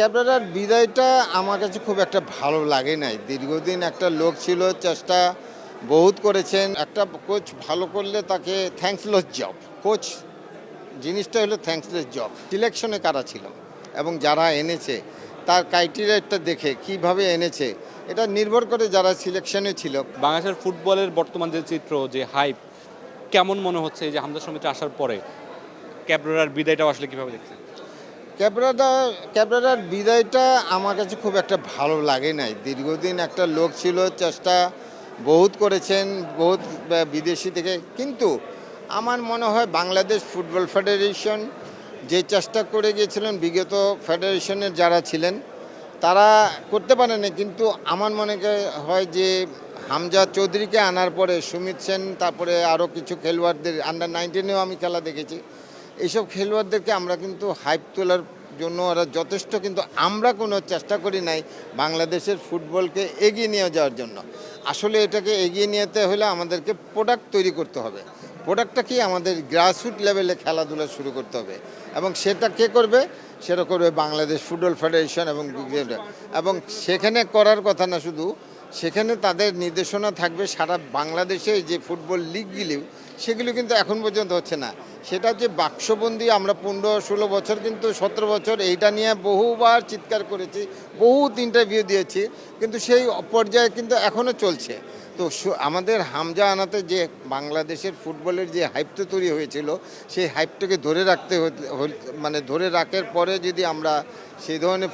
ক্যাবরেরার বিদায়টা আমার কাছে খুব একটা ভালো লাগে নাই। দীর্ঘদিন একটা লোক ছিল, চেষ্টা বহুত করেছেন। একটা কোচ ভালো করলে তাকে থ্যাঙ্কসলেস জব। কোচ জিনিসটা হলো থ্যাঙ্কসলেস জব। সিলেকশনে কারা ছিল এবং যারা এনেছে তার ক্রাইটেরিয়াটা দেখে কিভাবে এনেছে এটা নির্ভর করে যারা সিলেকশনে ছিল। বাংলাদেশের ফুটবলের বর্তমান যে চিত্র, যে হাইপ, কেমন মনে হচ্ছে এই যে হামজা সমিতি আসার পরে ক্যাবরেরার বিদায়টাও আসলে কিভাবে দেখছেন? ক্যাবরেরার বিদায়টা আমার কাছে খুব একটা ভালো লাগে নাই। দীর্ঘদিন একটা লোক ছিল, চেষ্টা বহুত করেছেন, বহুত বিদেশি থেকে। কিন্তু আমার মনে হয় বাংলাদেশ ফুটবল ফেডারেশন যে চেষ্টা করে গিয়েছিলেন, বিগত ফেডারেশনের যারা ছিলেন তারা করতে পারেনি। কিন্তু আমার মনে হয় যে হামজা চৌধুরীকে আনার পরে সুমিত সেন, তারপরে আরও কিছু খেলোয়াড়দের, আন্ডার-19-এও আমি খেলা দেখেছি, এইসব খেলোয়াড়দেরকে আমরা কিন্তু হাইপ তোলার জন্য ওরা যথেষ্ট, কিন্তু আমরা কোনো চেষ্টা করি নাই বাংলাদেশের ফুটবলকে এগিয়ে নিয়ে যাওয়ার জন্য। আসলে এটাকে এগিয়ে নিয়ে যেতে হলে আমাদেরকে প্রোডাক্ট তৈরি করতে হবে। প্রোডাক্টটা কি, আমাদের গ্রাসরুট লেভেলে খেলাধুলা শুরু করতে হবে এবং সেটা কে করবে? সেটা করবে বাংলাদেশ ফুটবল ফেডারেশন এবং সেখানে করার কথা না, শুধু সেখানে তাদের নির্দেশনা থাকবে সারা বাংলাদেশে যে ফুটবল লিগগুলি, সেগুলো কিন্তু এখন পর্যন্ত হচ্ছে না। সেটা যে বাক্সবন্দি, আমরা 15-16 বছর, কিন্তু 17 বছর এইটা নিয়ে বহুবার চিৎকার করেছি, বহুত ইন্টারভিউ দিয়েছি, কিন্তু সেই পর্যায়ে কিন্তু এখনও চলছে। তো আমাদের হামজা আনাতে যে বাংলাদেশের ফুটবলের যে হাইপটা তৈরি হয়েছিল, সেই হাইপটাকে ধরে রাখতে মানে ধরে রাখার পরে যদি আমরা সেই ধরনের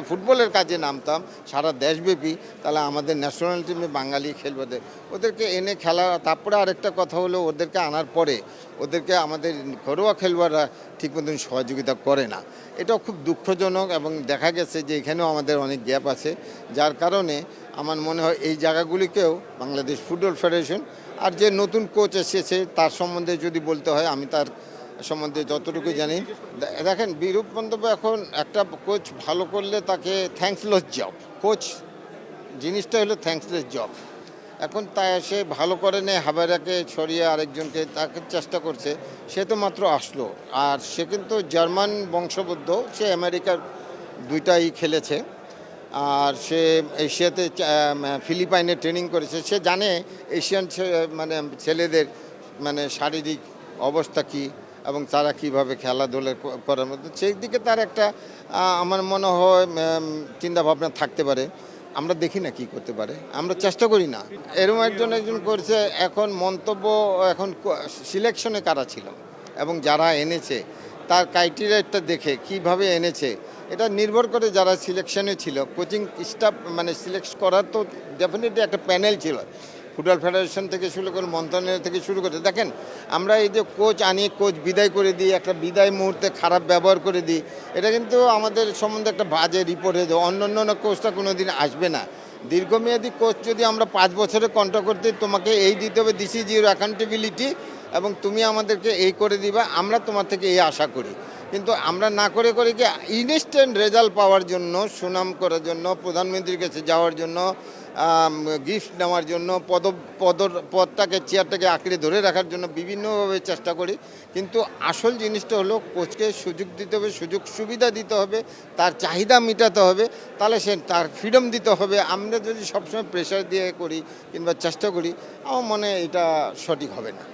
ফুটবলের কাজে নামতাম সারা দেশব্যাপী, তাহলে আমাদের ন্যাশনাল টিমে বাঙালি খেলবে, ওদেরকে এনে খেলা। তারপরে আরেকটা কথা হলো, ওদেরকে আনার পরে ওদেরকে আমাদের ঘরোয়া খেলোয়াড়রা ঠিক মতন সহযোগিতা করে না। এটাও খুব দুঃখজনক এবং দেখা গেছে যে এখানেও আমাদের অনেক গ্যাপ আছে, যার কারণে আমার মনে হয় এই জায়গাগুলিকেও বাংলাদেশ ফুটবল ফেডারেশন, আর যে নতুন কোচ এসেছে তার সম্বন্ধে যদি বলতে হয়, আমি তার সম্বন্ধে যতটুকু জানি, দেখেন বিরূপ মন্তব্য, এখন একটা কোচ ভালো করলে তাকে থ্যাঙ্কসলেস জব। কোচ জিনিসটা হলো থ্যাঙ্কসলেস জব। এখন তাই সে ভালো করে নেই, হাবেরাকে সরিয়ে আরেকজনকে তাকে চেষ্টা করছে। সে তো মাত্র আসলো, আর সে কিন্তু জার্মান বংশোদ্ভূত, সে আমেরিকার দুইটাই খেলেছে, আর সে এশিয়াতে ফিলিপাইনে ট্রেনিং করেছে। সে জানে এশিয়ান মানে ছেলেদের মানে শারীরিক অবস্থা কী এবং তারা কীভাবে খেলাধুলা করার মধ্যে, সেই দিকে তার একটা আমার মনে হয় চিন্তাভাবনা থাকতে পারে। আমরা দেখি না কি করতে পারে, আমরা চেষ্টা করি না। এরকম একজন করছে। এখন মন্তব্য, এখন সিলেকশনে কারা ছিল এবং যারা এনেছে তার ক্রাইটেরিয়াটা দেখে কিভাবে এনেছে এটা নির্ভর করে যারা সিলেকশনে ছিল। কোচিং স্টাফ মানে সিলেক্ট করার তো ডেফিনেটলি একটা প্যানেল ছিল, ফুটবল ফেডারেশন থেকে শুরু করে, মন্ত্রণালয় থেকে শুরু করে। দেখেন, আমরা এই যে কোচ আনি, কোচ বিদায় করে দিই, একটা বিদায় মুহূর্তে খারাপ ব্যবহার করে দিই, এটা কিন্তু আমাদের সম্বন্ধে একটা বাজে রিপোর্ট হয়ে যায়। অন্য কোচটা কোনো দিন আসবে না। দীর্ঘমেয়াদী কোচ যদি আমরা 5 বছরে কন্ট্রাক্ট করতে, তোমাকে এই দিতে হবে, দিস ইজ ইউর অ্যাকাউন্টেবিলিটি, এবং তুমি আমাদেরকে এই করে দিবা, আমরা তোমার থেকে এই আশা করি। কিন্তু আমরা না করে কি ইনস্ট্যান্ট রেজাল্ট পাওয়ার জন্য, সুনাম করার জন্য, প্রধানমন্ত্রীর কাছে যাওয়ার জন্য, গিফট নেওয়ার জন্য, পদটাকে, চেয়ারটাকে আঁকড়ে ধরে রাখার জন্য বিভিন্নভাবে চেষ্টা করি। কিন্তু আসল জিনিসটা হলো কোচকে সুযোগ দিতে হবে, সুযোগ সুবিধা দিতে হবে, তার চাহিদা মেটাতে হবে, তাহলে সে তার ফ্রিডম দিতে হবে। আমরা যদি সবসময় প্রেশার দিয়ে করি কিংবা চেষ্টা করি, আমার মনে হয় এটা সঠিক হবে না।